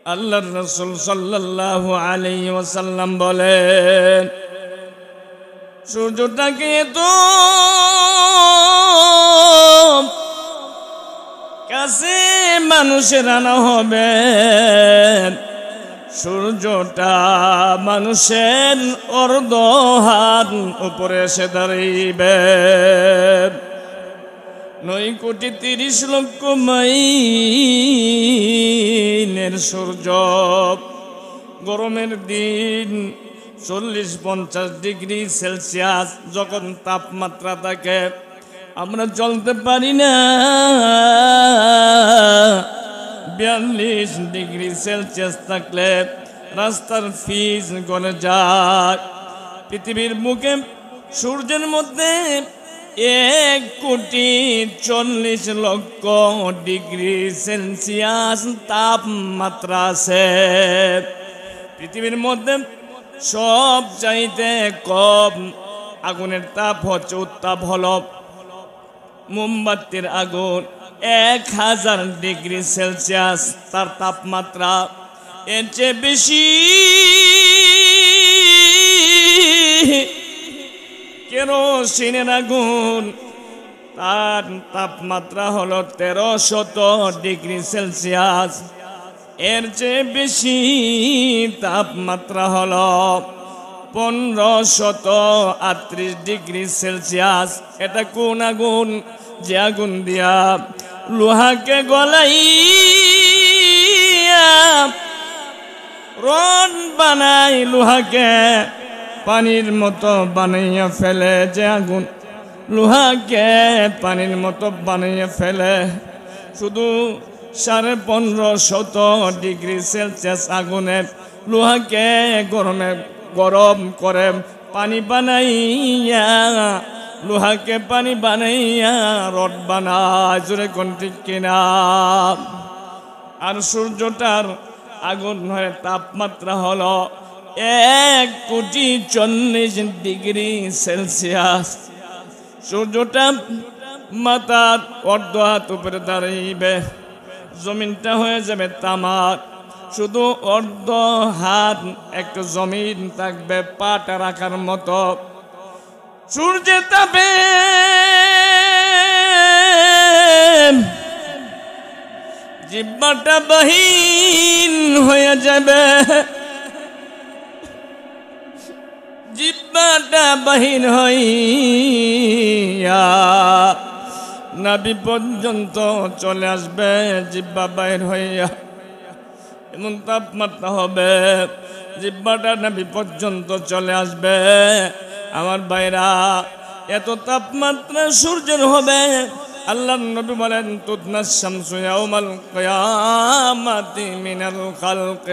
আল্লাহর রাসূল সাল্লাল্লাহু আলাইহি ওয়াসাল্লাম বলেন, সূর্যটাকে তো কাছে মানুষের আনা হবে, সূর্যটা মানুষের অর্ধ হাত উপরে এসে দাঁড়াইবে। 9,30,00,000 মাইলের সূর্য, গরমের দিন 40-50 ডিগ্রি সেলসিয়াস যখন তাপমাত্রা থাকে, আমরা চলতে পারি না। 42 ডিগ্রি সেলসিয়াস থাকলে রাস্তার ফিজ গলে যায়। পৃথিবীর মুখে সূর্যের মধ্যে 1,40,00,000 ডিগ্রি সেলসিয়াস তাপমাত্রা আছে। পৃথিবীর মধ্যে সব চাইতে কম আগুনের তাপ হচ্ছে, উত্তাপ হলো মোমবাতির আগুন। 1000 ডিগ্রি সেলসিয়াস তার তাপমাত্রা। এর চেয়ে বেশি কেরোসিনের আগুন, তার তাপমাত্রা হলো 1300 ডিগ্রি সেলসিয়াস। এর চেয়ে বেশি তাপমাত্রা হলো 1538 ডিগ্রি সেলসিয়াস। এটা কোন আগুন? যে আগুন দিয়া লোহাকে গলাইয়া রড বানাই, লোহাকে পানির মতো বানাইয়া ফেলে, যে আগুন লোহাকে পানির মতো বানাইয়া ফেলে। শুধু 1550 ডিগ্রি সেলসিয়াস আগুনে লোহাকে গরম করে পানি বানাইয়া, লোহাকে পানি বানাইয়া রড বানায়। জোরে কোন ঠিক কিনা? আর সূর্যটার আগুন হয়ে তাপমাত্রা হলো 1,40,00,000 ডিগ্রি সেলসিয়াস। সূর্যটা মাথার অর্ধ হাত উপরে দাঁড়াইবে, জমিনটা হয়ে যাবে তামার, শুধু অর্ধ হাত একটু জমিন থাকবে পাটা রাখার মতো। সূর্যের তাপে জিহ্বাটা বাহির হয়ে যাবে, জিহ্বাটা বাহির হইয়া নাভি পর্যন্ত চলে আসবে। জিহ্বা বাহির হইয়া এমন তাপমাত্রা হবে, জিহ্বাটা নাভি পর্যন্ত চলে আসবে। আমার ভাইরা, এত তাপমাত্রা সূর্যের হবে। আল্লাহর নবী বলেন, তুদনাস শামসু ইয়াউমাল কিয়ামাতি মিনাল খালক।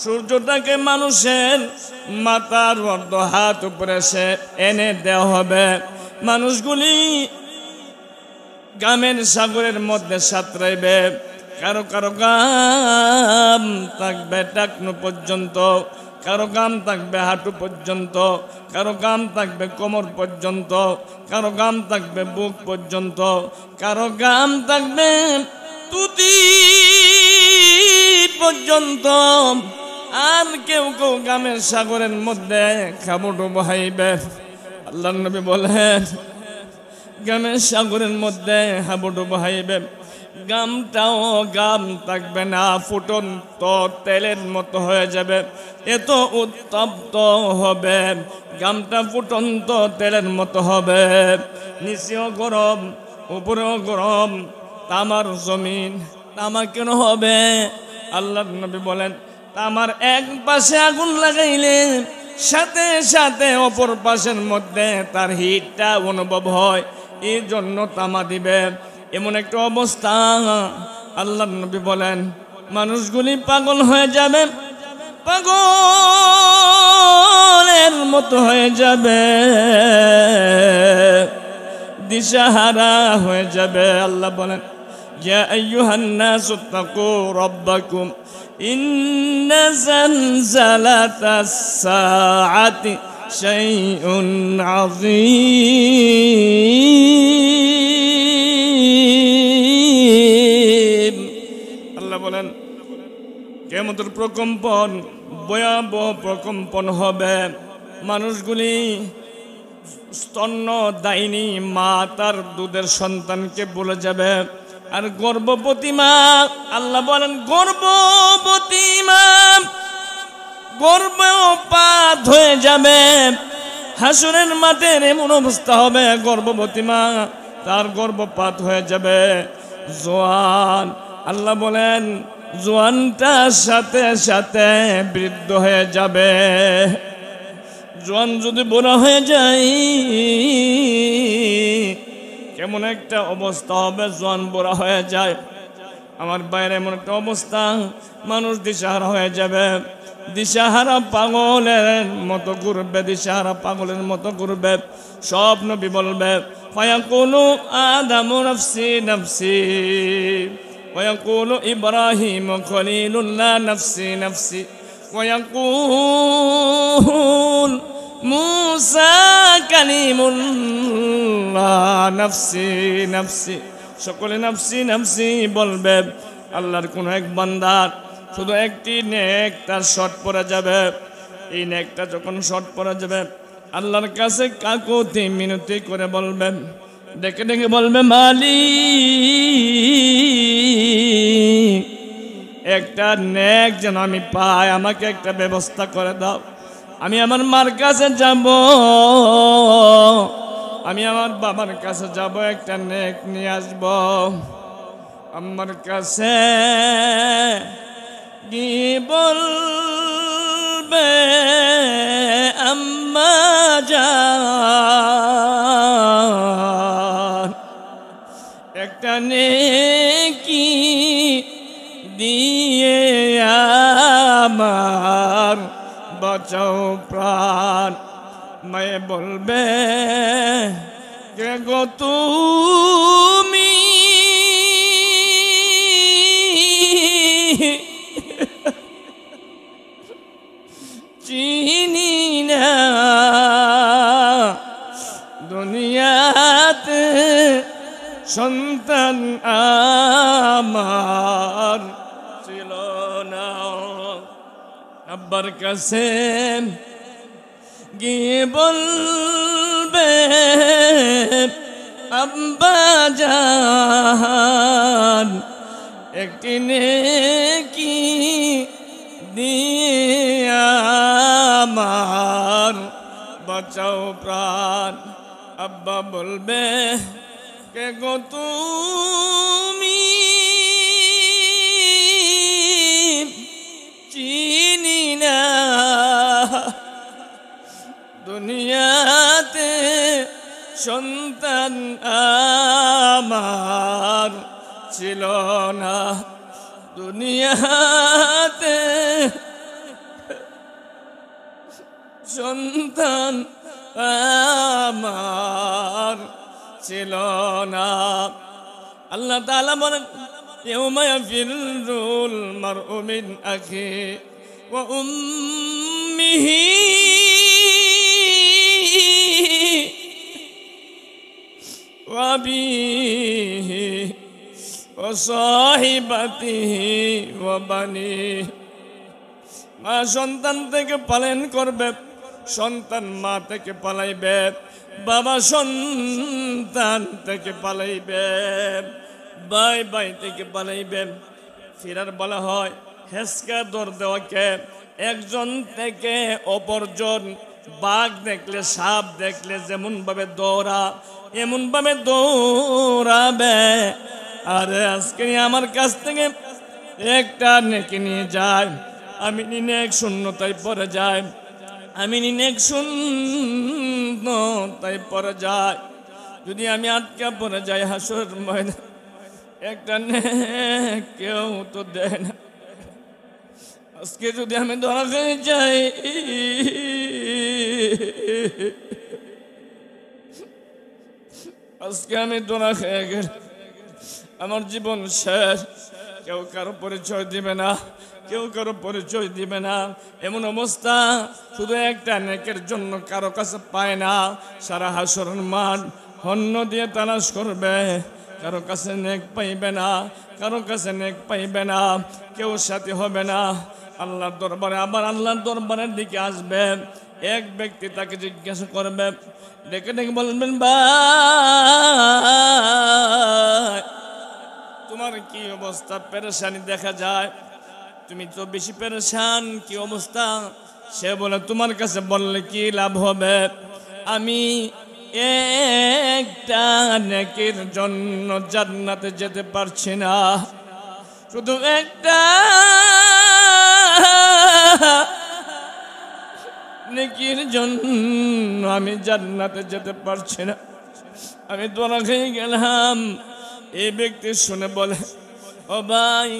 সূর্যটাকে মানুষের মাথার অর্ধ হাত উপরে সে এনে দেওয়া হবে। মানুষগুলি গামের সাগরের মধ্যে সাঁতরাইবে। কারো কারো গাম থাকবে টাকনু পর্যন্ত, কারো গাম থাকবে হাঁটু পর্যন্ত, কারো গাম থাকবে কোমর পর্যন্ত, কারো গাম থাকবে বুক পর্যন্ত, কারো গাম থাকবে তুতি পর্যন্ত। আর কেউ কেউ গামের সাগরের মধ্যে খাবুডু বহাইবে। আল্লাহর নবী বলেন, গামের সাগরের মধ্যে হাবুডু বহাইবে। গামটাও গাম থাকবে না, ফুটন্ত তেলের মতো হয়ে যাবে, এত উত্তপ্ত হবে। গামটা ফুটন্ত তেলের মতো হবে, নিচেও গরম উপরেও গরম। তামার জমিন, তামা কেন হবে? আল্লাহর নবী বলেন, তামার এক পাশে আগুন লাগাইলে সাথে সাথে অপর পাশের মধ্যে তার হিটটা অনুভব হয়, এই জন্য তামা দিবে। এমন একটা অবস্থা। আল্লাহর নবী বলেন, মানুষগুলি পাগল হয়ে যাবে, পাগলের মতো হয়ে যাবে, দিশাহারা হয়ে যাবে। আল্লাহ বলেন, ইয়া আইয়ুহান নাসু তাকু রাব্বাকুম ইন্না জালজালাতাস সাআতি শাইউন আযীম। আল্লাহ বলেন, কিয়ামতের প্রকম্পন ভয়াবহ প্রকম্পন হবে। মানুষগুলি স্তন্যদায়িনী মা তার দুধের সন্তানকে বলে যাবে। আর গর্ভবতী মা, আল্লাহ বলেন গর্ভবতী মা গর্ভপাত হয়ে যাবে। হাসরের মাঠের এমন অবস্থা হবে, গর্ভবতী মা তার গর্ভপাত হয়ে যাবে। জোয়ান, আল্লাহ বলেন জোয়ানটার সাথে সাথে বৃদ্ধ হয়ে যাবে। জোয়ান যদি বুড়া হয়ে যায় কেমন একটা অবস্থা হবে, জোয়ান বুড়া হয়ে যায়। আমার বাইরে এমন একটা অবস্থা, মানুষ দিশাহারা হয়ে যাবে, দিশাহারা পাগলের মতো ঘুরবে, দিশাহারা পাগলের মতো ঘুরবে। সব নবী বলবে ফায়াকুলু আদামু নাফসি নাফসি ওয়ায়াকুলু ইব্রাহিমু খলিলুল্লাহ নাফসি নাফসি ওয়ায়াকুল মুসা কালিমুল্লাহ নাফসি নাফসি। সকলে নাফসি নাফসি বলবে। আল্লাহর কোন এক বান্দার শুধু একটি নেক তার শর্ট পড়ে যাবে। এই নেকটা যখন শর্ট পড়ে যাবে আল্লাহর কাছে কাকুতি মিনতি করে বলবেন, ডেকে ডেকে বলবে মালিক একটা নেক যেন আমি পাই, আমাকে একটা ব্যবস্থা করে দাও। আমি আমার মার কাছে যাব, আমি আমার বাবার কাছে যাব, একটা নেক নিয়ে আসব। আমার কাছে কি বলবে আম্মা জান, একটা নেকি দিয়ে আমার বাঁচাও প্রাণ। মায়ে বলবে কে গো তুমি, চিনি না দুনিয়াতে সন্তান আমার ছিল না। আব্বার কাছে গিয়ে বলবে আব্বা জান একটি নেকি দিয়ে আমার বাঁচাও প্রাণ। আব্বা বলবে কে গো তুমি, চিনি না দুনিয়াতে সন্তান আমার ছিল না, দুনিয়াতে সন্তান আমার ছিল না। আল্লাহ তাআলা বলেন ইয়াউমা ইয়াফিরুল মারউ মিন আখি ওয়া উম্মিহি ওয়া আবিহি ওয়া সাহিবাতিহি ওয়া বানিহি। মা সন্তান থেকে পালন করবে, সন্তান মা থেকে পালাইবে, বাবা সন্তান থেকে পালাইবে, ভাই ভাই থেকে পালাইবে। ফিরার বলা হয় হেসকা দৌড় দেওয়াকে, একজন থেকে অপরজন। বাঘ দেখলে সাপ দেখলে যেমন ভাবে দৌড়া এমন ভাবে দৌড়াবে। আরে আজকে আমার কাছ থেকে একটা নেকি নিয়ে যায়, আমি নেক শূন্যতায় পড়ে যায়, আমি নেক শূন্যতায় পড়ে যায়। যদি আমি আটকা পড়ে যাই হাসরের ময়দানে, একটা নেক কেউ তো দেয় না। আজকে যদি আমি ধরা খেয়ে যাই, আজকে আমি ধরা খেয়ে গেলে আমার জীবন শেষ। কেউ কারো পরিচয় দিবে না, কেউ কারো পরিচয় দিবে না। এমন অবস্থা শুধু একটা নেকের জন্য কারো কাছে পায় না। সারা হাসরের মাঠ অন্য দিয়ে তালাশ করবে, কারো কাছে নেক পাইবে না, কারো কাছে নেক পাইবে না, কেউ সাথী হবে না। আল্লাহর দরবারে আবার আল্লাহর দরবারের দিকে আসবে, এক ব্যক্তি তাকে জিজ্ঞাসা করবে, ডেকে ডেকে বলবেন, ভাই তোমার কি অবস্থা, পেরেশানি দেখা যায়, তুমি তো বেশি পেরেশান, কি অবস্থা? সে বলে, তোমার কাছে বললে কি লাভ হবে, আমি একটা নেকির জন্য জান্নাতে যেতে পারছি না, শুধু একটা নেকির জন্য আমি জান্নাতে যেতে পারছি না, আমি ধরা খেয়ে গেলাম। এই ব্যক্তি শুনে বলে, ও ভাই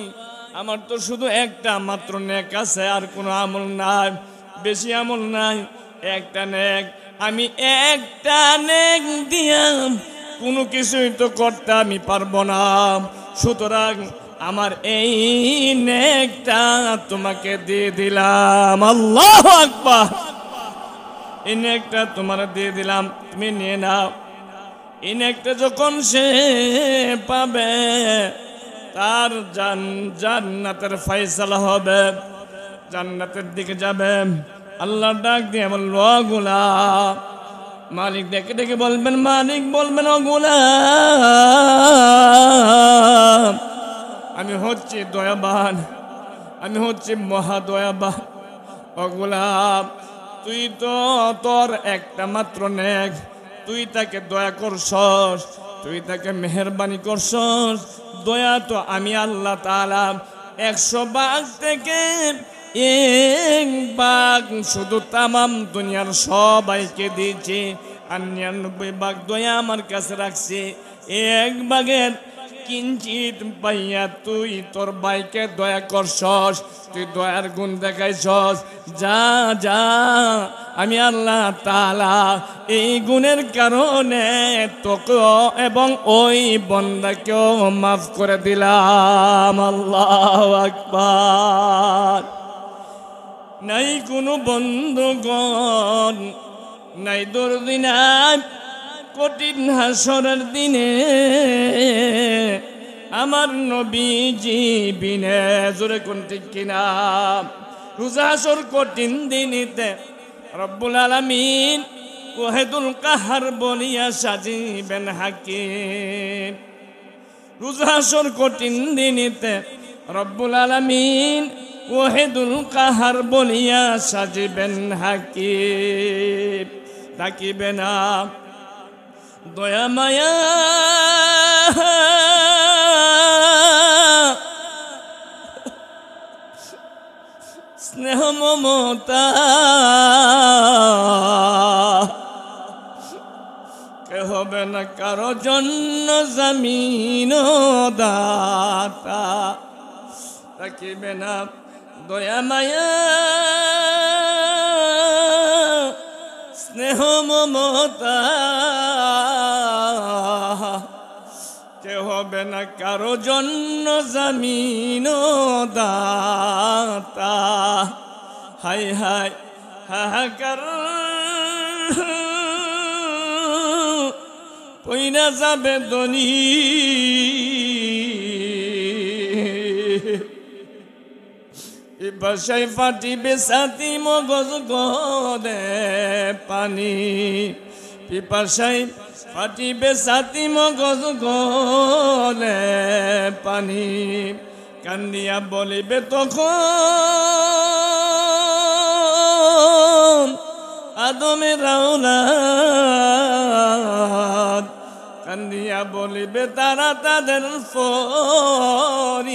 আমার তো শুধু একটা মাত্র নেক আছে, আর কোনো আমল নাই, বেশি আমল নাই, একটা নেক, আমি একটা নেক দিয়া কোনো কিছুই তো করতে আমি পারবো না, সুতরাং আমার এই নেকটা তোমাকে দিয়ে দিলাম। আল্লাহু আকবার। এই নেকটা তোমার দিয়ে দিলাম, তুমি নিয়ে নাও। এই নেকটা যখন সে পাবে, তার জান্নাতের ফয়সালা হবে, জান্নাতের দিকে যাবে। আল্লাহ ডাক দিয়ে বলল, ও গোলাম, মালিক ডেকে ডেকে বলবেন, মালিক বলবেন, ও গোলাম, আমি হচ্ছি দয়াবান, আমি হচ্ছি মহাদয়াবান। ও গোলাম, তুই তো তোর একটা মাত্র নেক, তুই তাকে দয়া করছস, তুই তাকে মেহেরবানি করছস। দয়া তো আমি আল্লাহ তাআলা 100 ভাগ থেকে 1 ভাগ শুধু তামাম দুনিয়ার সবাইকে দিয়েছি, আর 99 ভাগ দয়া আমার কাছে রাখছি। 1 ভাগের কিঞ্চিত পাইয়া তুই তোর ভাইকে দয়া করছস, তুই দয়ার গুণ দেখাইছস, যা যা, আমি আল্লাহ তাআলা এই গুণের কারণে তোকে এবং ওই বান্দাকেও মাফ করে দিলাম। আল্লাহু আকবার। নাই কোনো বন্ধুগণ, নাই দরদি, নাই কঠিন হাসরের দিনে আমার নবীজি বিনে, জোরে কোন ঠিক কিনা? রোজা হাসর কঠিন দিনিতে রব্বুল আলামিন ওয়াহিদুল কাহার বলিয়া সাজিবেন হাকিম। রোজা হাসর কঠিন দিনিতে রব্বুল আলামিন ওয়াহিদুল কাহার বলিয়া সাজিবেন হাকিম। থাকিবে না দয়া মায়া, স্নেহ মমতা, কে হবে না কারো জন্য জমিন দাতা। থাকিবে না দয়া মায়া, স্নেহ মমতা, কে হবে না কারো জন্য জমিন দাতা। হাই হাই হাহাকার পইরা যাবে দনি, বাসায় ফাটিবে ছাতি মগজ গদে পানি, পিপাসায় ফাটিবে ছাতি মগজ গলে পানি। কান্দিয়া বলিবে তখন আদমের আওলাদ, কান্দিয়া বলিবে তারা তাদের ফরিয়াদ।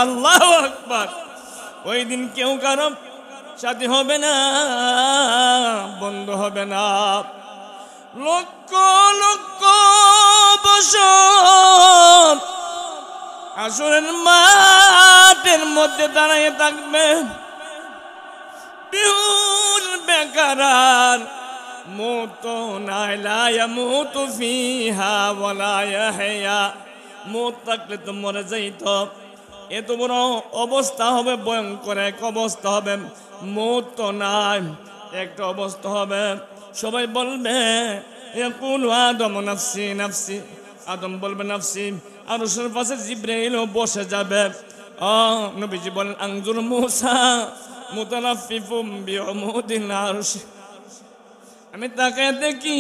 আল্লাহু আকবার। ওই দিন কেউ কারো সাথী হবে না, বন্ধু হবে না। লক্ষ লক্ষ বছর আসরের মাঠের মধ্যে দাঁড়িয়ে থাকবে বিহুর বেকারার, মৌত নাই লা ইয়ামুতু ফিহা ওয়ালা ইয়াহইয়া। মৌত থাকলে তো মরে যাইত। এত বড় অবস্থা হবে, ভয়ঙ্কর এক অবস্থা হবে। মৌত তো নাই, একটা অবস্থা হবে, সবাই বলবে ইয়াকুলু আদমু নাফসি নাফসি আদম বলবে নাফসি, আরশের পাশে জিবরাইল বসে যাবে। নবীজি বলেন আনজুর মূসা মুতালাফিফুম বিউমুদিল আরশ। আমি তাকায় দেখি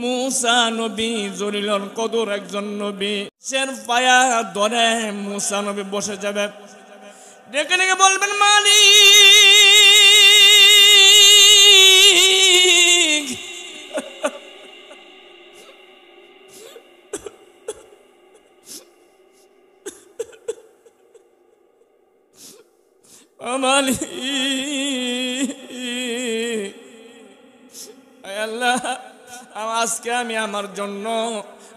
মূসা নবী জলিলুল কদর একজন নবী, সের পায়া ধরে মূসা নবী বসে যাবে। ডেকে ডেকে বলবেন মালিক, মালিক আল্লাহ, আজকে আমি আমার জন্য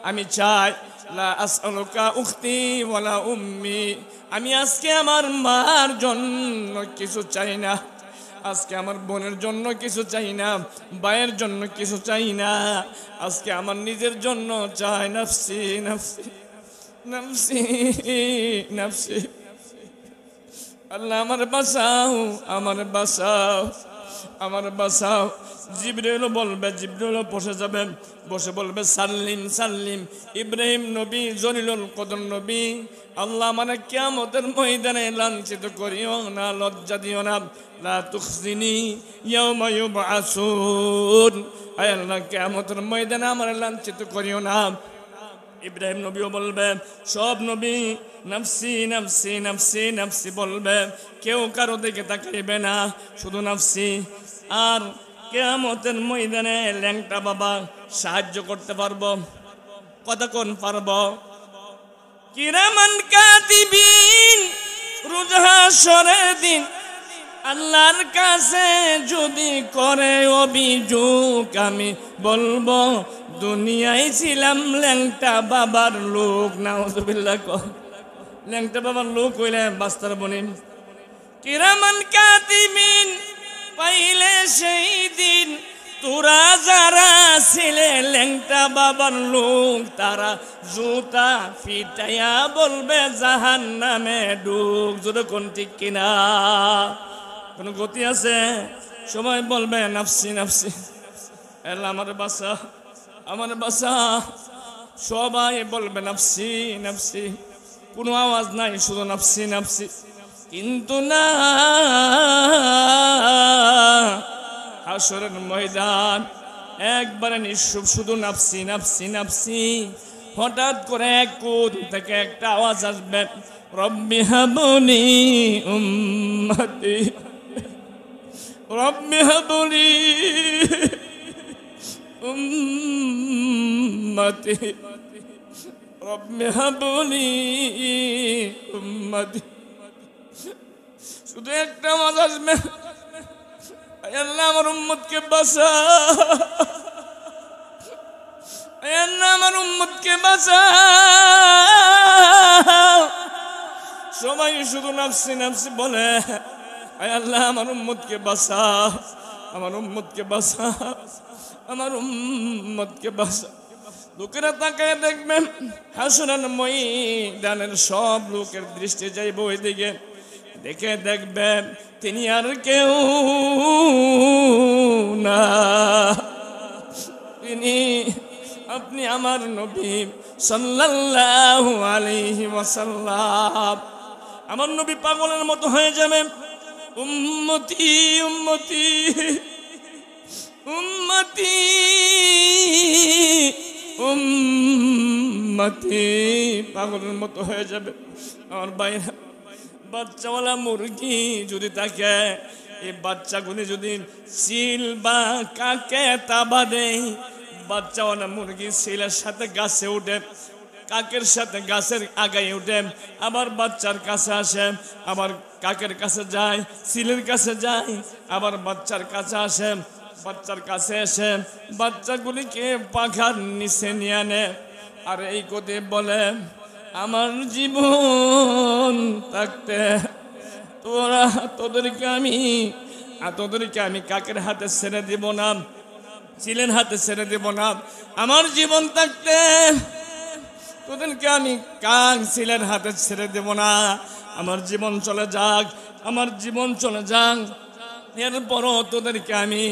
আমি চাই লা আসআলুকা উখতি ওয়ালা উম্মি, আমি আজকে আমার মার জন্য কিছু চাই না, আজকে আমার বোনের জন্য কিছু চাই না, ভাইয়ের জন্য কিছু চাই না, আজকে আমার নিজের জন্য চাই নাফসি নাফসি নাফসি নাফসি। আল্লাহ আমার বাঁচাও, আমার বাঁচাও, আমার বাঁচাও। জিবরাইল বলবে, জিবরাইল বসে যাবে, বসে বলবে সাল্লিম সাল্লিম ইব্রাহিম নবী জলিলুল কদর নবী, আল্লাহ মানে কিয়ামতের ময়দানে লাঞ্ছিত করিও না, লজ্জা দিও না, লা তুখজিনি ইয়াওমা ইউবআসুন, আয় আল্লাহ কিয়ামতের ময়দানে আমার লাঞ্ছিত করিও না। ইব্রাহিম নবীও বলবে, সব নবী নাফসি নাফসি নাফসি নাফসি বলবে, কেউ কারো দিকে তাকাইবে না, শুধু নাফসি। আর কিয়ামতের ময়দানে ল্যাংটা বাবা সাহায্য করতে পারবো, কতক্ষণ পারবো? কিরামান কাতিবিন, রোজ হাশরের দিন আল্লাহর কাছে যদি করে অভিযোগ, আমি বলবো দুনিয়ায় ছিলাম ল্যাংটা বাবার লোক। নাউযুবিল্লাহ, ল্যাংটা বাবার লোক হইলে বাস্তার বনি। কিরামান কাতিবিন, পাইলে সেই দিন তোরা যারা ছিলে ল্যাংটা বাবার লোক, তারা জুতা ফিটাইয়া বলবে জাহান্নামে ডুব। যদি কোন ঠিক কিনা, কোন গতি আছে? সবাই বলবে নাফসি নাফসি, আল্লাহ আমার বাসা, আমার বাসা। সবাই বলবে নাফসি নাফসি, কোনো আওয়াজ নাই, শুধু নাফসি নাফসি। কিন্তু না, হাশরের ময়দান একবারে নিঃশুভ, শুধু নাফসি নাফসি নাফসি। হঠাৎ করে এক কোণ থেকে একটা আওয়াজ আসবে, রব্বি হাবলি উম্মতি, রব্বি হাবলি উম্মতি, রব্বি হাবলি উম্মতি। শুধু একটা আওয়াজ আসবে, আল্লাহ আমার উম্মতকে বাঁচা, আল্লাহ আমার উম্মতকে বাঁচা। সবাই শুধু নাফসি নাফসি বলে, আল্লাহ আমার উম্মতকে বাঁচা, আমার উম্মতকে বাঁচা, আমার উম্মতকে বাঁচা। লোকেরা তাকায় দেখবেন হাসরের ময়দানের সব লোকের দৃষ্টি যাইব ওইদিকে, দেখে দেখবেন তিনি আর কেউ না, তিনি আপনি আমার নবী সাল্লাল্লাহু আলাইহি ওয়াসাল্লাম। আমার নবী পাগলের মতো হয়ে যাবে, উম্মতি উম্মতি উম্মতি উম্মতি, পাগলের মতো হয়ে যাবে। আমার বাইরে বাচ্চাওয়ালা মুরগি যদি থাকে, এই বাচ্চাগুলি যদি সিল বা কাকে তাবা দেয়, বাচ্চাওয়ালা মুরগি সিলের সাথে গাছে উঠে, কাকের সাথে গাছের আগায় উঠে, আবার বাচ্চার কাছে আসে, আবার কাকের কাছে যায়, সিলের কাছে যায়, আবার বাচ্চার কাছে আসে, বাচ্চার কাছে এসে বাচ্চাগুলিকে পাখার নিচে নিয়ে আনে। আর এই কথা বলে, আমার জীবন থাকতে তোদেরকে আমি কাকের হাতে ছেড়ে দিব না, চিলের হাতে ছেড়ে দিব না। আমার জীবন থাকতে তোদেরকে আমি কাক চিলের হাতে ছেড়ে দেব না। আমার জীবন চলে যাক, আমার জীবন চলে যাক, এরপরও তোদেরকে আমি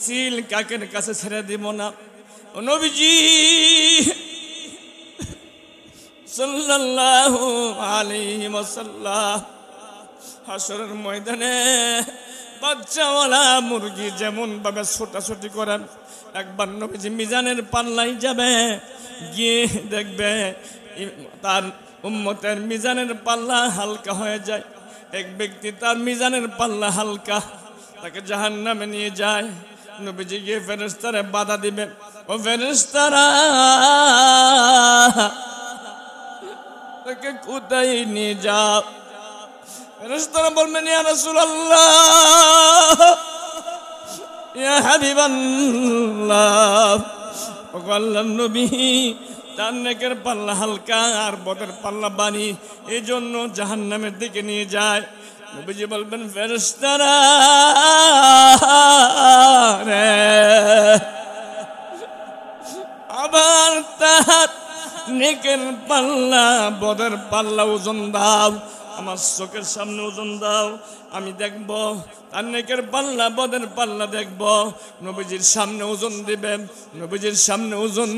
চিল কাকের কাছে ছেড়ে দিব না। ও নবীজি সাল্লাল্লাহু আলাইহি ওয়াসাল্লাম হাসরের ময়দানে বাচ্চাওয়ালা মুরগি যেমন ভাবে ছোটাছুটি করেন, একবার নবীজি মিজানের পাল্লাই যাবে, গিয়ে দেখবে তার উম্মতের মিজানের পাল্লা হালকা হয়ে যায়। এক ব্যক্তি তার মিজানের পাল্লা হালকা, তাকে জাহান্নামে নিয়ে যায়। নবীজি গিয়ে ফেরেশতারে বাধা দিবে, ও ফেরেশতারা তাকে কোথায় নিয়ে যাও? ফেরেশতারা বলবেন, ইয়া রাসূলুল্লাহ, ইয়া হাবিবাল্লাহ, ও আল্লাহর নবী, তার নেকের পাল্লা হালকা আর বদের পাল্লা বানি, এই জন্য জাহান্নামের দিকে নিয়ে যায়। নবীজি বলবেন, ফেরেশতারা রে, আবার তার নেকের পাল্লা বদের পাল্লা ওজন দাও, আমার চোখের সামনে ওজন দাও, আমি দেখব। তার নেকের পাল্লা বদের পাল্লা দেখব। নবীজির সামনে ওজন দিবে, নবীজির সামনে ওজন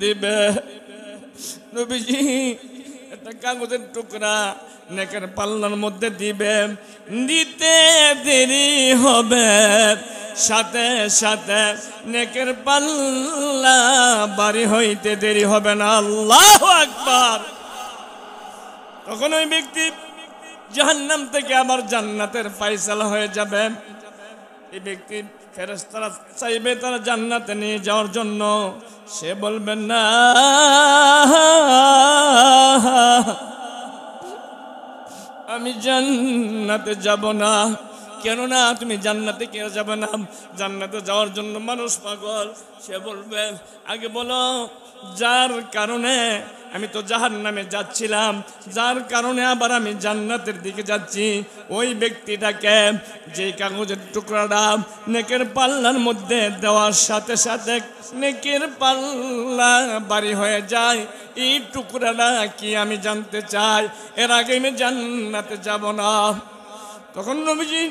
দিবে। নবীজি একটা কাগজের টুকরা নেকের পাল্লার মধ্যে দিবে, দিতে দেরি হবে, সাথে সাথে নেকের পাল্লা বাড়ি হইতে দেরি হবে না। আল্লাহু আকবার। তখন ওই ব্যক্তি জাহান্নাম থেকে আবার জান্নাতের ফয়সালা হয়ে যাবে। এই ব্যক্তি ফেরেশতারা চাইবে তারা জান্নাতে নিয়ে যাওয়ার জন্য, সে বলবেন না, আমি জান্নাতে যাব না। কেননা তুমি জান্নাতে কেন যাবে না? জান্নাতে যাওয়ার জন্য মানুষ পাগল। সে বলবে, আগে বলো যার কারণে আমি তো জাহান্নামে যাচ্ছিলাম, যার কারণে আবার আমি জান্নাতের দিকে যাচ্ছি, ওই ব্যক্তিটাকে। যে কাগজের টুকরাটা নেকের পাল্লার মধ্যে দেওয়ার সাথে সাথে নেকের পাল্লা বাড়ি হয়ে যায়, এই টুকরাটা কি আমি জানতে চাই, এর আগে আমি জান্নাতে যাব না। তখন নবীজি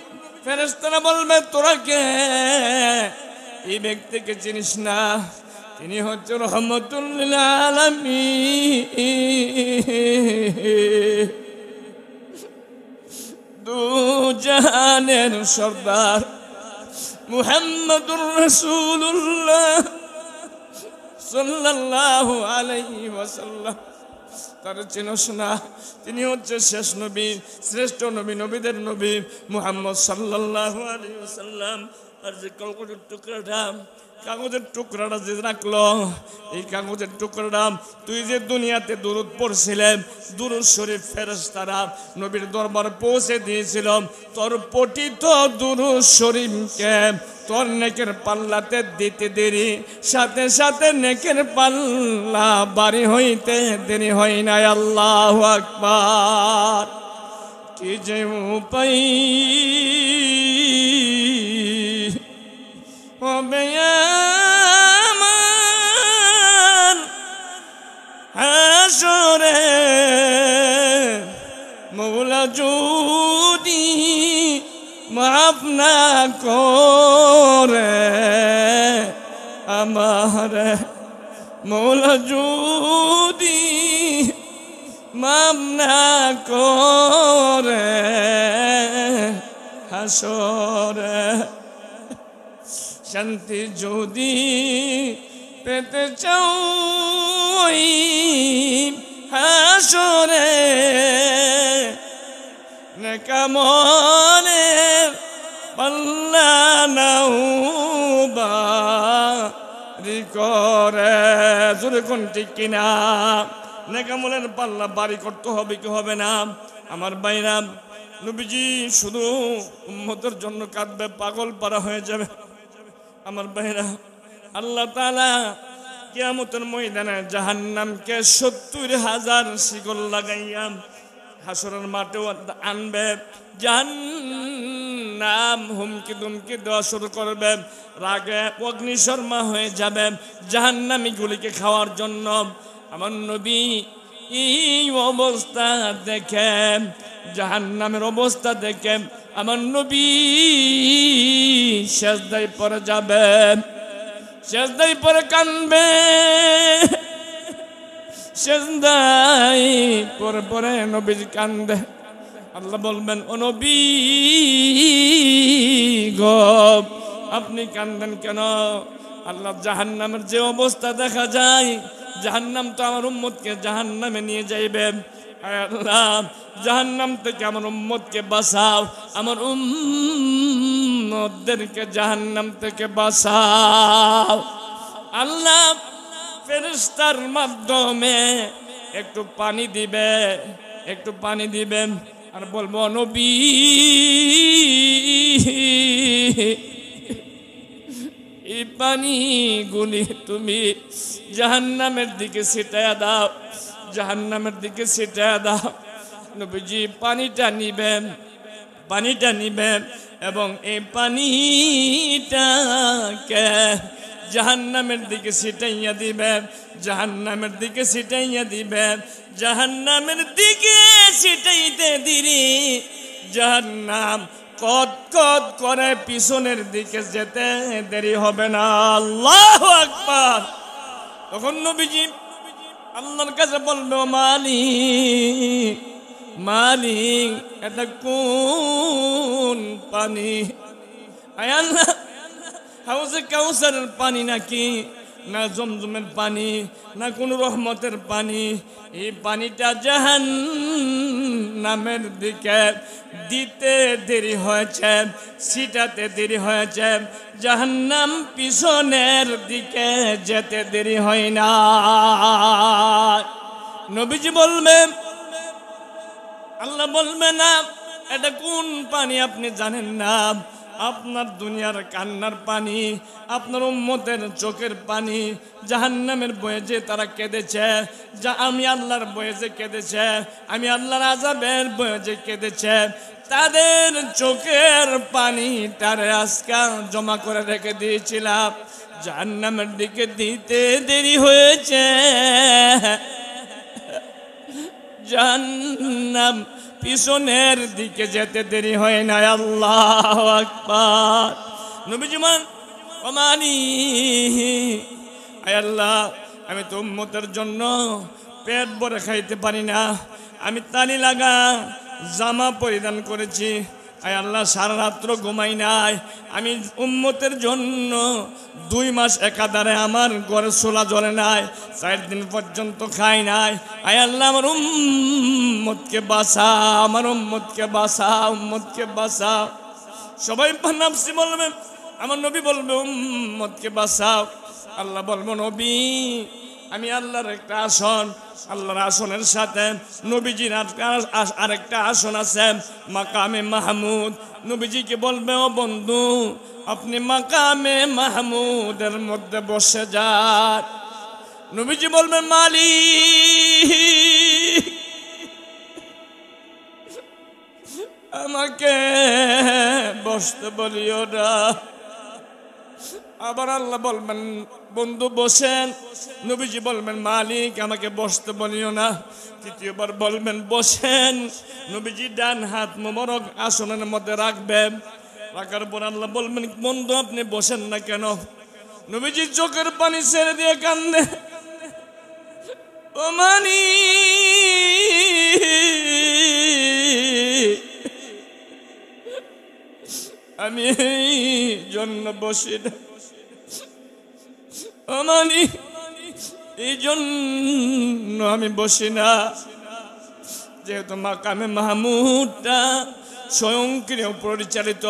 ফেরেশতারা বলবে, তোরা কে? এই ব্যক্তিকে চিনিস না? তিনি হচ্ছে রহমতুল লিল আলামিন, দু জাহানের সরদার মুহাম্মদুর রাসূলুল্লাহ সাল্লাল্লাহু আলাইহি ওয়াসাল্লাম। তার চিনস না? তিনি হচ্ছে শেষ নবী, শ্রেষ্ঠ নবী, নবীদের নবী মুহাম্মদ সাল্লাল্লাহু আলাইহি ওয়াসাল্লাম। আর যে কাগজের টুকরাটা যে রাখলো, এই কাগজের টুকরাটা তুই যে দুনিয়াতে দুরূদ পড়ছিলেন, দুরূদ শরীফ ফেরেশতারা নবীর দরবারে পৌঁছে দিয়েছিল, তোর পঠিত দুরূদ শরীফকে তোর নেকের পাল্লাতে দিতে দেরি, সাথে সাথে নেকের পাল্লা বাড়ি হইতে দেরি হয় নাই। আল্লাহু আকবার। কি যে উপায় হবে আমার হাসরে, মওলা যদি মাফ না করে আমার, মওলা যদি মাফ না করে হাসরে, শান্তি যদি পেতে চাও হাসরে, নেকামনে পাল্লা নাও বাড়ি করে। জোরে কোন ঠিক কিনা? নেকামলের পাল্লা বাড়ি করতে হবে কি হবে না? আমার বাইরা, নবীজি শুধু উম্মতের জন্য কাঁদবে, পাগল পারা হয়ে যাবে। আমার ভাইরা, আল্লাহ তাআলা কিয়ামতের ময়দানে জাহান্নামকে ৭০,০০০ শিকল লাগাইয়া হাসরের মাঠেও আনবে। জাহান্নাম হুমকি দুমকি দেওয়া শুরু করবে, রাগে অগ্নিশর্মা হয়ে যাবে জাহান্নামীগুলিকে খাওয়ার জন্য। আমার নবী এই অবস্থা দেখে, জাহান্নামের অবস্থা দেখে আমার নবী সিজদায় পড়ে যাবে, সিজদায় পড়ে কাঁদবে, সিজদায় পড়ে পড়ে নবী কান্দে। আল্লাহ বলবেন, ও নবী গো, আপনি কান্দেন কেন? আল্লাহ, জাহান্নামের যে অবস্থা দেখা যায়, জাহান্নাম তো আমার উম্মতকে জাহান্নামে নিয়ে যাইবে। আয় আল্লাহ, জাহান্নাম থেকে আমার উম্মতকে বাঁচাও, আমার উম্মতদেরকে জাহান্নাম থেকে বাঁচাও। আল্লাহ ফেরেশতার মাধ্যমে একটু পানি দিবে, একটু পানি দিবেন, আর বলবো, নবী এই পানিগুলি তুমি জাহান্নামের দিকে ছিটায়া দাও, জাহান্নামের দিকে ছিটায়া দাও। নবীজি পানিটা নিবেন, পানিটা নিবেন এবং এই পানিটাকে জাহান্নামের দিকে ছিটাইয়া দিবেন, জাহান্নামের দিকে ছিটাইয়া দিবেন, জাহান্নামের দিকে ছিটাইতে দিরি জাহান্নাম কত কত করে পিছনের দিকে যেতে দেরি হবে না। আল্লাহু আকবার। তখন নবীজি আল্লাহর কাছে বলবে, মালিক, মালিক, এটা কোন পানি? আয় আল্লাহ, হাউজে কাউসারের পানি নাকি, না জমজমের পানি, না কোন রহমতের পানি? এই পানিটা জাহান্নামের দিকে দিতে দেরি হয়েছে, ছিটাতে দেরি হয়েছে, জাহান্নাম পিছনের দিকে যেতে দেরি হয় না। নবীজি বলবেন, আল্লাহ বলবে না, এটা কোন পানি আপনি জানেন না? আপনার দুনিয়ার কান্নার পানি, আপনার উম্মতের চোখের পানি, জাহান্নামের বয়ে যে তারা কেঁদেছে, যা আমি আল্লাহর বয়ে যে কেঁদেছে, আমি আল্লাহর আযাবের বয়ে যে কেঁদেছে, তাদের চোখের পানিটারে আজকা জমা করে রেখে দিয়েছিলাম, জাহান্নামের দিকে দিতে দেরি হয়েছে। জাহান্নাম পিছনের দিকে যেতে দেরি হয় না। আল্লাহু আকবার। নবীজি বলেন, ও মালিক, আয় আল্লাহ, আমি তো উম্মতের জন্য পেট ভরে খাইতে পারি না, আমি তালি লাগা জামা পরিধান করেছি, আয় আল্লাহ সারা রাত্র ঘুমাই নাই, আমি উম্মতের জন্য 2 মাস একাধারে আমার ঘরে চুলা জ্বলে নাই, 4 দিন পর্যন্ত খাই নাই, আয় আল্লাহ আমার উম্মতকে বাঁচাও, আমার উম্মতকে বাঁচাও, উম্মতকে বাঁচাও। সবাই নাফসি বলবে, আমার নবী বলবে, উম্মতকে বাঁচাও। আল্লাহ বলবো, নবী আমি আল্লাহর একটা আসন, আল্লাহর আসনের সাথে নবীজির আরেকটা আসন আছে, মাকামে মাহমুদ। নবীজিকে বলবে, ও বন্ধু, আপনি মাকামে মাহমুদের মধ্যে বসে যান। নবীজি বলবে, মালিক, আমাকে বসতে বলিও না। আবার আল্লাহ বলবেন, বন্ধু বসেন। নবীজি বলবেন, মালিক আমাকে বসতে বলিও না। তৃতীয়বার বলবেন, বসেন। নবীজি ডান হাত মোবারক আসনের মধ্যে রাখবেন, রাখার পর আল্লাহ বলবেন, বন্ধু আপনি বসেন না কেন? নবীজি চোখের পানি ছেড়ে দিয়ে কান্দে, ও মালিক, আমি এই জন্য বসি না, মালিক, এই জন্য আমি বসি না, যেহেতু মাকামে মাহমুদটা স্বয়ংক্রিয় পরিচালিত,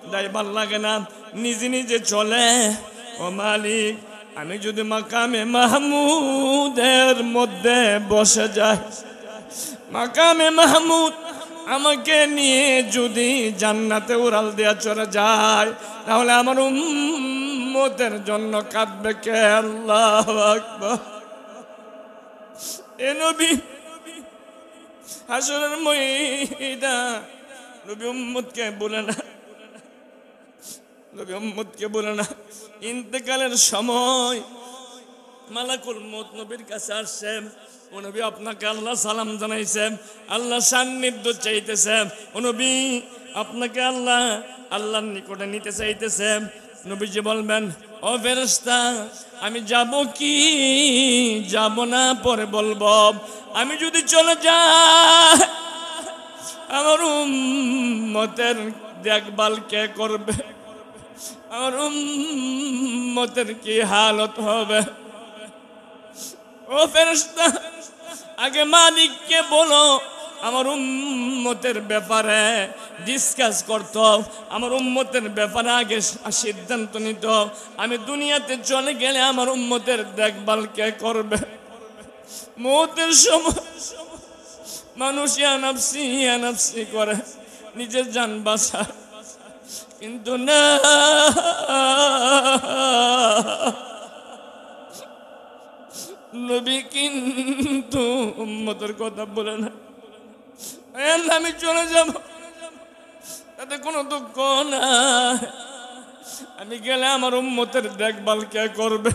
ড্রাইভার লাগে না, নিজে নিজে চলে। ও মালিক, আমি যদি মাকামে মাহমুদের মধ্যে বসে যাই, মাকামে মাহমুদ আমাকে নিয়ে যদি জান্নাতে উড়াল দেয়া চলে যায়, তাহলে আমার উম্মতের জন্য কাঁদবে কে? আল্লাহু আকবার। এ নবী হাসরের ময়দান, নবী উম্মতকে বলে না, নবী উম্মতকে বলে না, ইন্তেকালের সময় মালাকুল মউত নবীর কাছে আসছে, ও নবী আপনাকে আল্লাহ সালাম জানাইছে, আল্লাহ সান্নিধ্য চাইতেছে, ও নবী আপনাকে আল্লাহর নিকটে নিতে চাইতেছে। নবীজি বলবেন, ও ফেরেশতা আমি যাব কি যাব না পরে বলবো। আমি যদি চলে যাই আমার উম্মতের দেখভাল কে করবে? আমার উম্মতের কি হালত হবে? ও ফেরেশতা আগে মালিককে বলো আমার উম্মতের ব্যাপারে ডিসকাস করত, আমার উম্মতের ব্যাপারে আগে সিদ্ধান্ত নিত। আমি দুনিয়াতে চলে গেলে আমার উম্মতের দেখভাল কে করবে? মওতের সময় মানুষ ইয়া নাফসি করে, নিজের জান বাঁচায়, কিন্তু না, নবী কিন্তু উম্মতের কথা বলে না। আমি চলে যাব তাতে কোনো দুঃখ না, আমি গেলে আমার উম্মতের দেখভাল কে করবে?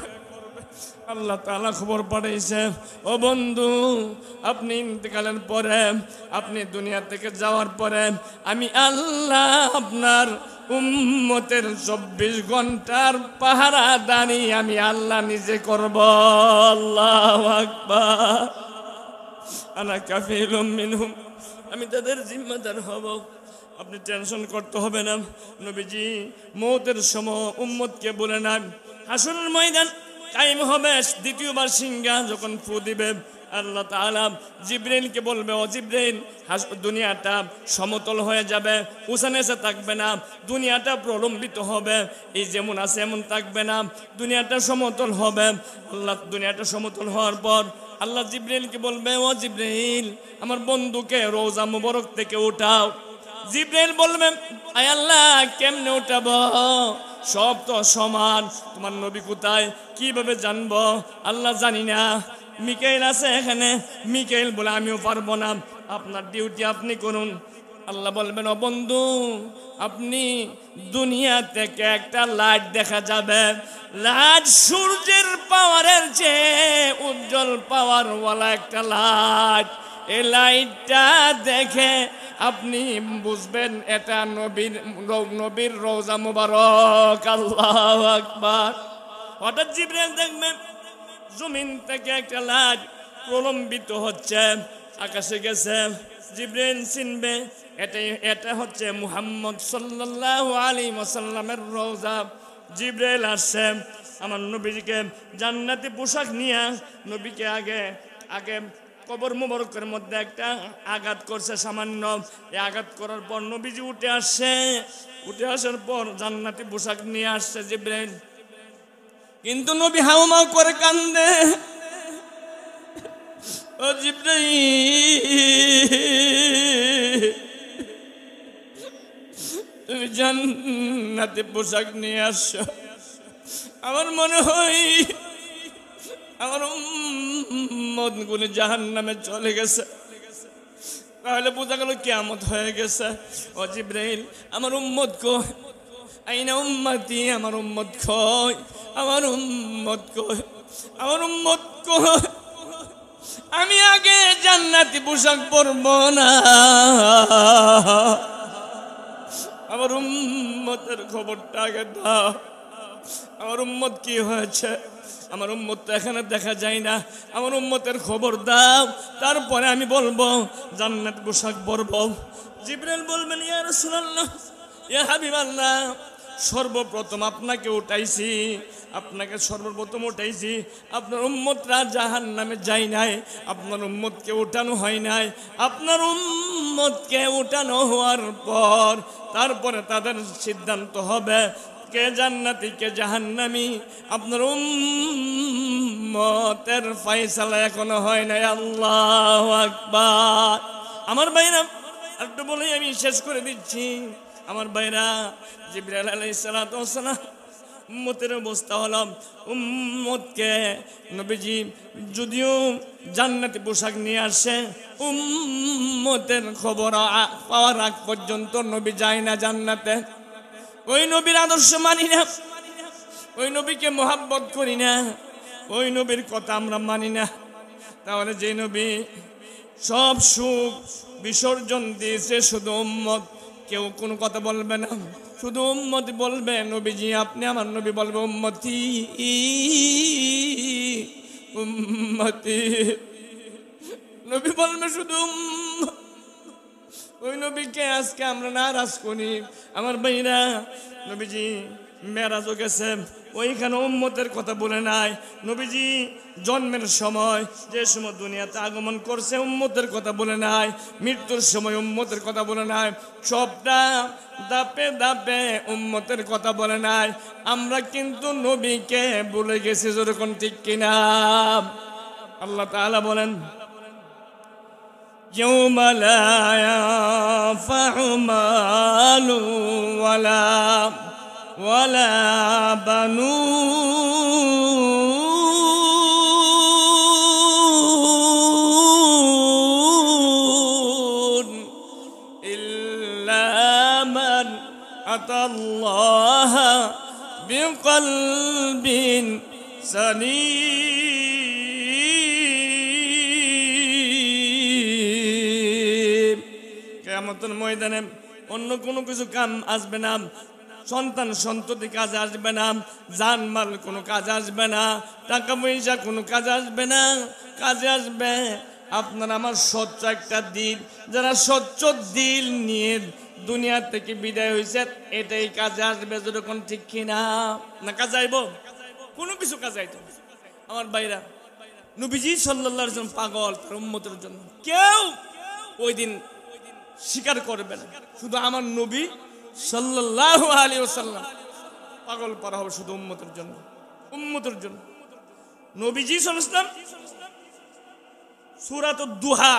আল্লাহ তাআলা খবর পাঠাইছে, ও বন্ধু আপনি ইন্তেকালের পরে, আপনি দুনিয়া থেকে যাওয়ার পরে আমি আল্লাহ আপনার উম্মতের 24 ঘন্টার পাহারাদারি আমি আল্লাহ নিজে করব। আল্লাহু আকবার। আনা কাফিলুম মিনহুম, আমি তাদের জিম্মাদার হব, আপনি টেনশন করতে হবে না। নবীজি মওতের সময় উম্মতকে বলে না, হাসরের ময়দান কায়েম হবে, দ্বিতীয়বার সিংহা যখন ফু দিবে আল্লাহ তাআলা জিবরাইলকে বলবে, ও জিবরাইল দুনিয়াটা সমতল হয়ে যাবে, উঁচানিচে থাকবে না, দুনিয়াটা প্রলম্বিত হবে, এই যেমন আছে এমন থাকবে না, দুনিয়াটা সমতল হবে। আল্লাহ দুনিয়াটা সমতল হওয়ার পর আল্লাহ জিবরাইলকে বলবে, ও জিবরাইল আমার বন্ধুকে রওজা মুবারক থেকে উঠাও। জিবরাইল বলবে, আয় আল্লাহ কেমনে উঠাবো? সব তো সমান, তোমার নবী কোথায় কিভাবে জানবো? আল্লাহ জানি না, মিকাইল আছে এখানে। মিকাইল বলে আমিও পারবো না, আপনার ডিউটি আপনি করুন। আল্লাহ বলবেন, ও বন্ধু আপনি দুনিয়া থেকে একটা লাইট দেখা যাবে, লাইট সূর্যের পাওয়ারের চেয়ে উজ্জ্বল পাওয়ারওয়ালা একটা লাইট। এই লাইটটা দেখে আপনি বুঝবেন এটা নবীর রওজা মুবারক। আল্লাহু আকবার। হঠাৎ জিবরাইল দেখবেন জমিন থেকে একটা লাইট প্রলম্বিত হচ্ছে, আকাশে গেছে। জিবরাইল চিনবে এটা হচ্ছে মুহাম্মদ সাল্লাল্লাহু আলাইহি ওয়াসাল্লামের রওজা। জিবরাইল আসছে আমার নবীজিকে জান্নাতি পোশাক নিয়ে, নবীকে আগে কবর মুবারকের মধ্যে একটা আঘাত করছে সামান্য। এই আঘাত করার পর নবীজি উঠে আসছে, উঠে আসার পর জান্নাতি পোশাক নিয়ে আসছে জিবরাইল, কিন্তু নবী হাউমাউ করে কান্দে। ও জিবরাইল তুমি জান্নাতি পোশাক নিয়ে আসছো, আমার মনে হয় আমার উম্মতগুলো জাহান্নামে চলে গেছে, তাহলে বোঝা গেল কিয়ামত হয়ে গেছে। ও জিবরাইল আমার উম্মত কই? আইনা উম্মতি, আমার উম্মত কই? আমার উম্মত কই? আমার উম্মত কই? আমি আগে জান্নাতি পোশাক পরবো না, আমার উম্মতের খবরটা আগে দাও। আমার উম্মত কি হয়েছে? আমার উম্মত তো এখানে দেখা যায় না, আমার উম্মতের খবর দাও, তারপরে আমি বলবো জান্নাত পোশাক পরবো। জিবরাইল বলবেন, ইয়া রাসূলুল্লাহ, ইয়া হাবিবাল্লাহ, সর্বপ্রথম আপনাকে উঠাইছি, আপনাকে সর্বপ্রথম উঠাইছি, আপনার উম্মতরা জাহান্নামে যায় নাই, আপনার উম্মতকে উঠানো হয় নাই। আপনার উম্মতকে উঠানো হওয়ার পর তারপরে তাদের সিদ্ধান্ত হবে কে জান্নাতি কে জাহান্নামী। আপনার উম্মতের ফয়সালা এখনো হয় নাই। আল্লাহু আকবার। আমার ভাইরা একটু বলে আমি শেষ করে দিচ্ছি। আমার ভাইরা, জিবরাইল আলাইহিস সালাতু ওয়াস সালাম উম্মতের অবস্থা হলো, উম্মতকে নবীজি যদিও জান্নাতি পোশাক নিয়ে আসে, উম্মতের খবর পাওয়ার আগ পর্যন্ত নবী যায় না জান্নাতে। ওই নবীর আদর্শ মানি না, ওই নবীকে মোহাব্বত করি না, ওই নবীর কথা আমরা মানি না। তাহলে যে নবী সব সুখ বিসর্জন দিয়েছে শুধু উম্মত, কেউ কোনো কথা বলবে না, শুধু উম্মত বলবে নবীজি আপনি আমার নবী বলবে উম্মতি উম্মতি, নবী বলবে শুধু ওই নবীকে আজকে আমরা নারাজ করি। আমার ভাইরা, নবীজি মেরাজও গেছে, ওইখানে উম্মতের কথা বলে নাই। নবীজি জন্মের সময় যে সময় দুনিয়াতে আগমন করছে উম্মতের কথা বলে নাই, মৃত্যুর সময় উম্মতের কথা বলে নাই, সবটা দাপে দাপে উম্মতের কথা বলে নাই। আমরা কিন্তু নবীকে বলে গেছি, যেরকম ঠিক কিনা? আল্লাহ তাআলা বলেন يوم لا ينفع مال ولا بنون إلا من أتى الله بقلب سليم। কিয়ামতের ময়দানে অন্য কোনো কিছু কাম আসবে না, সন্তান সন্ততি কাজে আসবে না, জানমাল কোনো কাজে আসবে না, টাকা পয়সা কোনো কাজে আসবে না। কাজে আসবে আপনার আমার স্বচ্ছ একটা দিল। যারা স্বচ্ছ দিল নিয়ে দুনিয়া থেকে বিদায় হয়েছে এটাই কাজে আসবে, যেরকম ঠিক কিনা? না কাজে আইব? কোনো কিছু কাজে আইতো। আমার ভাইরা, নবীজি সাল্লাল্লাহু আলাইহি ওয়াসাল্লাম পাগল তার উম্মতের জন্য, কেউ ওই দিন স্বীকার করবে না। শুধু আমার নবী সাল্লাল্লাহু আলাইহি ওয়াসাল্লাম পাগল করা হবে শুধু উম্মতের জন্য, উম্মতের জন্য। নবীজি সাল্লাল্লাহু আলাইহি ওয়াসাল্লাম সূরাতুদ দুহা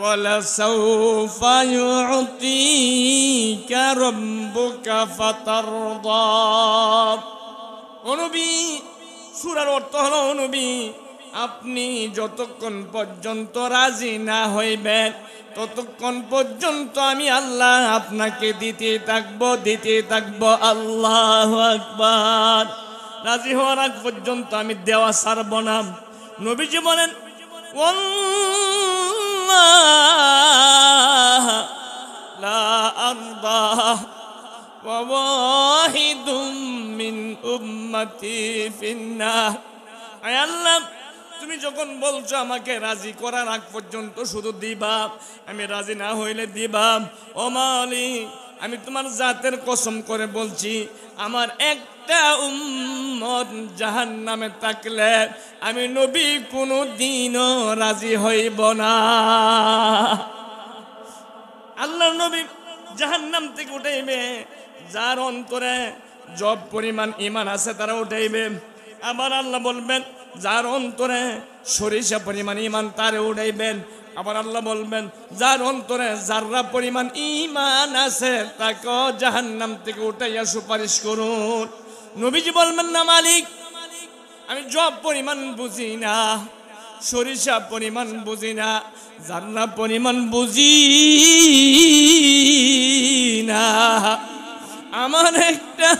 ওয়ালা সাউফা ইউতিকা রাব্বুকা ফাতারদা, ও নবী, সূরার অর্থ হলো ও নবী আপনি যতক্ষণ পর্যন্ত রাজি না হইবেন ততক্ষণ পর্যন্ত আমি আল্লাহ আপনাকে দিতে থাকবো। আল্লাহু আকবার। রাজি হওয়ার আগ পর্যন্ত আমি দেওয়া ছাড়ব না। নবীজি বলেন ওয়াল্লাহ লা আরদা ওয়া ওয়াহিদুম মিন উম্মতি ফিন্নার। আয় আল্লাহ, তুমি যখন বলছো আমাকে রাজি করার আগ পর্যন্ত শুধু দিবা, আমি রাজি না হইলে দিবা। ও মালিক, আমি তোমার জাতের কসম করে বলছি, আমার একটা উম্মত জাহান্নামে থাকলে আমি নবী কোনো দিনও রাজি হইব না। আল্লাহর নবী জাহান্নাম থেকে উঠাইবে যার অন্তরে জব পরিমাণ ঈমান আছে তারা উঠাইবে। আবার আল্লাহ বলবেন যার অন্তরে সরিষা পরিমাণ ঈমান তারে উঠাইবেন। আবার আল্লাহ বলবেন যার অন্তরে যাররা পরিমাণ ঈমান আছে তাকে জাহান্নাম থেকে উঠাইয়া সুপারিশ করুন। নবীজি বলবেন না মালিক আমি জব পরিমাণ বুঝি না, সরিষা পরিমাণ বুঝি না, যাররা পরিমাণ বুঝি না, আমার একটা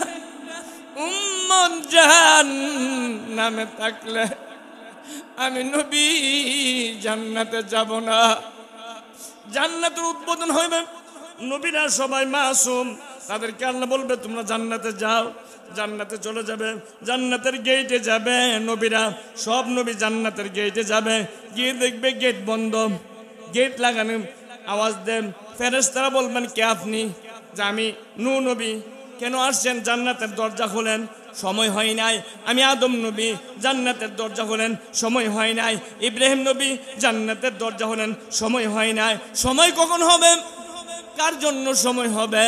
উম্মত জাহান্নামে থাকলে আমি নবী জান্নাতে যাব না। জান্নাতের উদ্বোধন হইবে, নবীরা সবাই মাসুম, তাদেরকে আল্লাহ বলবে তোমরা জান্নাতে যাও। জান্নাতে চলে যাবে, জান্নাতের গেটে যাবে নবীরা, সব নবী জান্নাতের গেটে যাবে। গিয়ে দেখবে গেট বন্ধ, গেট লাগানো। আওয়াজ দেন, ফেরেশতারা বলবেন কে আপনি? যে আমি নূহ নবী। কেন আসছেন? জান্নাতের দরজা খোলেন। সময় হয় নাই। আমি আদম নবী, জান্নাতের দরজা হলেন, সময় হয় নাই। ইব্রাহিম নবী, জান্নাতের দরজা হলেন, সময় হয় নাই। সময় কখন হবে? কার জন্য সময় হবে?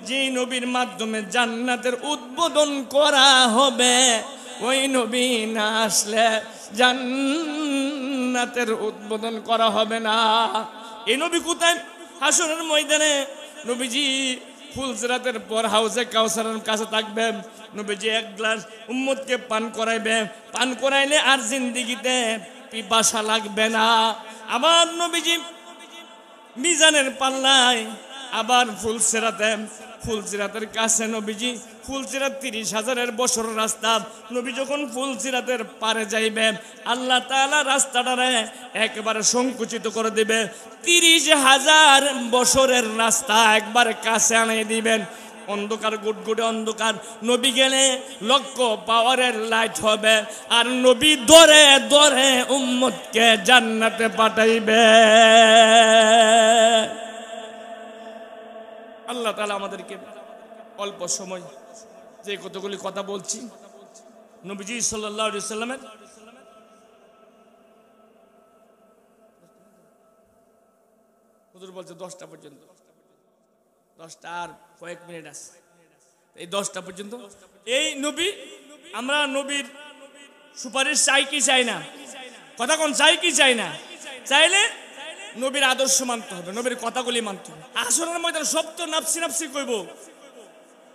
যে নবীর মাধ্যমে জান্নাতের উদ্বোধন করা হবে, ওই নবী না আসলে জান্নাতের উদ্বোধন করা হবে না। এই নবী কোথায়? হাসরের ময়দানে নবীজি ফুলসিরাতের পর হাউজে কাউসারের কাছে থাকবে। নবীজি এক গ্লাস উম্মতকে পান করাইবে, পান করাইলে আর জিন্দেগিতে পিপাসা লাগবে না। আবার নবীজি মিজানের পাল্লায় আবার ফুলসিরাতের কাছে নবীজি, ফুলসিরাত 30,000 বছর রাস্তা। নবী যখন ফুলসিরাতের পারে যাইবে, আল্লাহ তাআলা রাস্তাটারে একবারে সংকুচিত করে দিবে। 30,000 বছরের রাস্তা একবারে কাছে আনিয়ে দিবেন। অন্ধকার, গুটগুটে অন্ধকার। নবী গেলে লক্ষ পাওয়ারের লাইট হবে, আর নবী দরে দরে উম্মতকে জান্নাতে পাঠাইবে। আল্লাহ তাআলা আমাদেরকে অল্প সময় যে কতগুলি কথা বলছি, নবীজি সাল্লাল্লাহু আলাইহি সাল্লামের হুজুর বলছে 10টা পর্যন্ত, 10টা আর কয়েক মিনিট আছে, এই 10টা পর্যন্ত এই নবী, আমরা নবীর সুপারিশ চাই কি চাই না? কথা কোন, চাই কি চাই না? চাইলে নবীর আদর্শ মানতে হবে, নবীর কথাগুলি মানতে হবে। আসরের ময়দান সব তো নাফসি নাফসি কইব,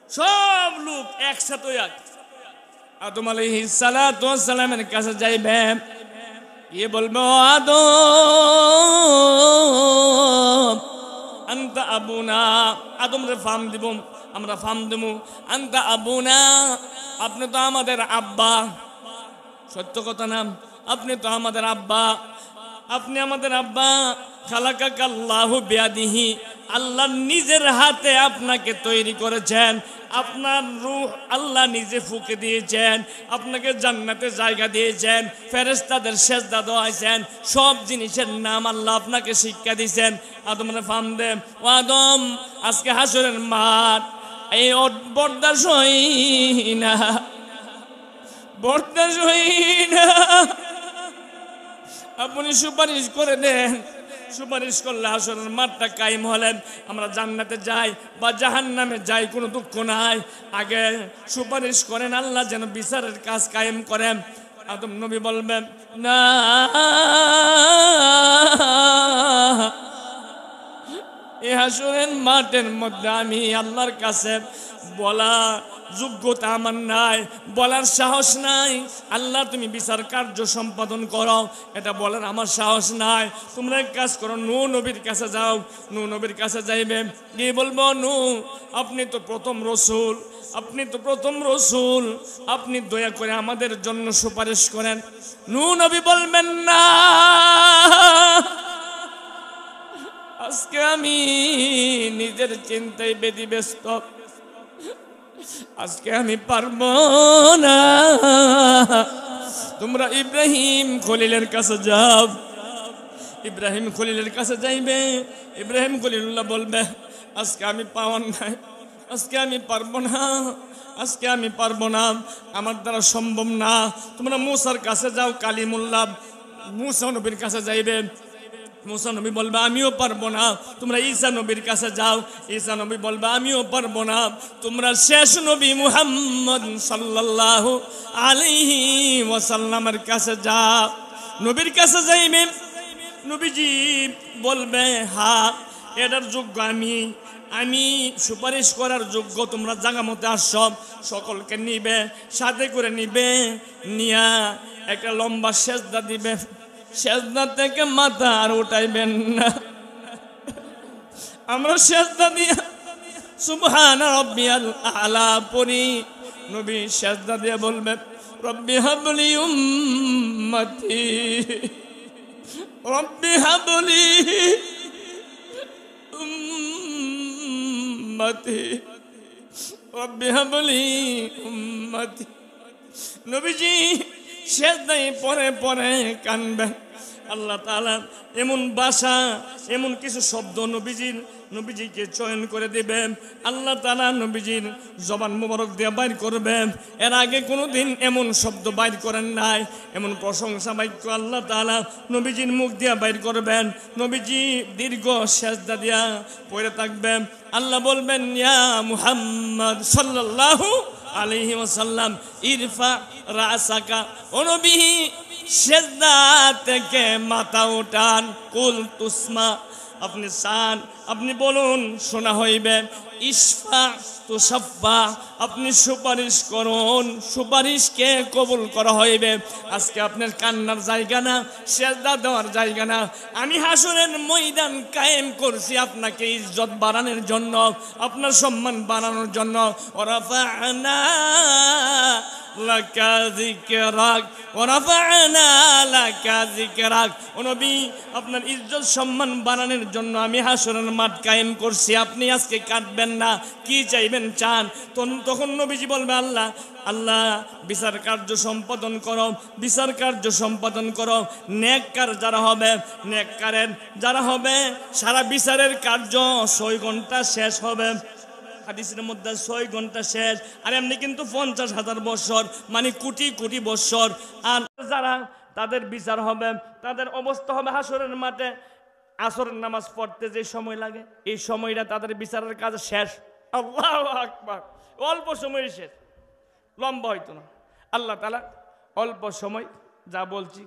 সব লোক একসাথে আদম আলাইহিস সালাতু ওয়াস সালামের কাছে যাইবে, এ বলবো আদম আনতা আবুনা, আদম রে ফাম দিব, আমরা ফাম দেবো। আনতা আবুনা, আপনি তো আমাদের আব্বা। সত্য কথা না, আপনি তো আমাদের আব্বা, আপনি আমাদের আব্বা। খালাকাকাল্লাহু বিয়াদিহি, আল্লাহ নিজের হাতে আপনাকে তৈরি করেছেন, আপনার রূহ আল্লাহ নিজে ফুঁকে দিয়েছেন, আপনাকে জান্নাতে জায়গা দিয়েছেন, ফেরেশতাদের সেজদা দেওয়াইছেন, সব জিনিসের নাম আল্লাহ আপনাকে শিক্ষা দিয়েছেন। আদমরে ফাম দে, ও আদম, আজকে হাসরের মাঠ, এই বরদাস্ত হই না, বরদাস্ত হই না, আপনি সুপারিশ করে দেন। সুপারিশ করলে হাসরের মাঠটা কায়েম হলেন, আমরা জান্নাতে যাই বা জাহান্নামে যাই, কোনো দুঃখ নাই। আগে সুপারিশ করেন, আল্লাহ যেন বিচারের কাজ কায়েম করেন। আদম নবী বলবেন, না, এই হাসরের মাঠের মধ্যে আমি আল্লাহর কাছে বলা যোগ্যতা আমার নাই, বলার সাহস নাই। আল্লাহ তুমি বিচার কার্য সম্পাদন করো, এটা বলার আমার সাহস নাই। তোমরা এক কাজ করো, নূহ নবীর কাছে যাও। নূহ নবীর কাছে যাইবে, গিয়ে বলবো, নূহ, আপনি তো প্রথম রসুল, আপনি তো প্রথম রসুল, আপনি দয়া করে আমাদের জন্য সুপারিশ করেন। নূহ নবী বলবেন, না, আজকে আমি নিজের চিন্তায় ব্যতিব্যস্ত, আজকে আমি পারবো না। তোমরা ইব্রাহিম খলিলের কাছে যাও। ইব্রাহিম খলিলের কাছে যাইবে, ইব্রাহিম খলিলুল্লাহ বলবে, আজকে আমি পাওয়ার নাই, আজকে আমি পারবো না, আজকে আমি পারবো না, আমার দ্বারা সম্ভব না। তোমরা মূসার কাছে যাও, কালিমুল্লাহ, মূসা নবীর কাছে যাইবে। মূসা নবী বলবে, আমিও পারবো না। তোমরা ঈসা নবীর কাছে যাও, ঈসা নবী বলবে, আমিও পারবো না। তোমরা শেষ নবী মুহাম্মদ সাল্লাল্লাহু আলাইহি ওয়াসাল্লামের কাছে যাও। নবীর কাছে যাইবে, নবীজি বলবে, হ্যাঁ, এটার যোগ্য আমি সুপারিশ করার যোগ্য। তোমরা জায়গা মতো আসছ, সকলকে নিবে, সাথে করে নিবে, নিয়া একটা লম্বা সেজদা দিবে, সেজদা থেকে মাথা আর উঠাইবেন না। আমরা সেজদা দিয়া সুবহানা রাব্বিয়াল আলা পড়ি, নবী সেজদা দিয়ে বলবেন, রব্বি হাবলি উম্মতি, রব্বি হাবলি উম্মতি, রব্বি হাবলি উম্মতি। নবীজি সেজদায় পরে পরে কানবেন। আল্লাহ তাআলা এমন ভাষা, এমন কিছু শব্দ নবীজিকে চয়ন করে দিবেন। আল্লাহ তাআলা নবীজির জবান মুবারক দিয়ে বাইর করবেন। এর আগে কোনোদিন এমন শব্দ বাইর করেন নাই, এমন প্রশংসা বাক্য আল্লাহ তাআলা নবীজির মুখ দিয়ে বাইর করবেন। নবীজি দীর্ঘ সেজদা দিয়া পড়ে থাকবেন। আল্লাহ বলবেন, ইয়া মুহাম্মদ সাল্লাল্লাহু আলাইহি ওয়াসাল্লাম, ইরফা রাসাকা, ও নবী সেজদা থেকে মাথা উঠান, কুল তুসমা, আপনি চান আপনি বলুন শোনা হইবে, ইশফা তুশাফা, আপনি সুপারিশ করুন সুপারিশকে কবুল করা হইবে। আজকে আপনার কান্নার জায়গা না, সেজদা দেওয়ার জায়গা না। আমি হাসরের ময়দান কায়েম করছি আপনাকে ইজ্জত বাড়ানোর জন্য, আপনার সম্মান বাড়ানোর জন্য। ওরাফা'না লাকা যিকরাক ওয়ারাফা'না লাকা যিকরাক, ও নবী আপনার ইজ্জত সম্মান বাড়ানোর জন্য আমি হাসরের মাঠ কায়েম করছি, আপনি আজকে কাটবেন না, কি চাইবেন চান। তখন নবীজি বলবে আল্লাহ আল্লাহ বিচার কার্য সম্পাদন করো, বিচার কার্য সম্পাদন করো। নেককার যারা হবে, নেককারের যারা হবে, সারা বিচারের কার্য 6 ঘন্টা শেষ হবে। হাদিসের মধ্যে 6 ঘন্টা শেষ, আর এমনি কিন্তু 50,000 বছর, মানে কোটি কোটি বছর। আর যারা তাদের বিচার হবে, তাদের অবস্থা হবে হাসরের মাঠে আসরের নামাজ পড়তে যে সময় লাগে, এই সময়টা তাদের বিচারের কাজ শেষ। আল্লাহু আকবার, অল্প সময় শেষ, লম্বা হইতো না। আল্লাহ তাআলা অল্প সময় যা বলছি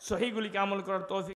সহিগুলিকে আমল করার তৌফিক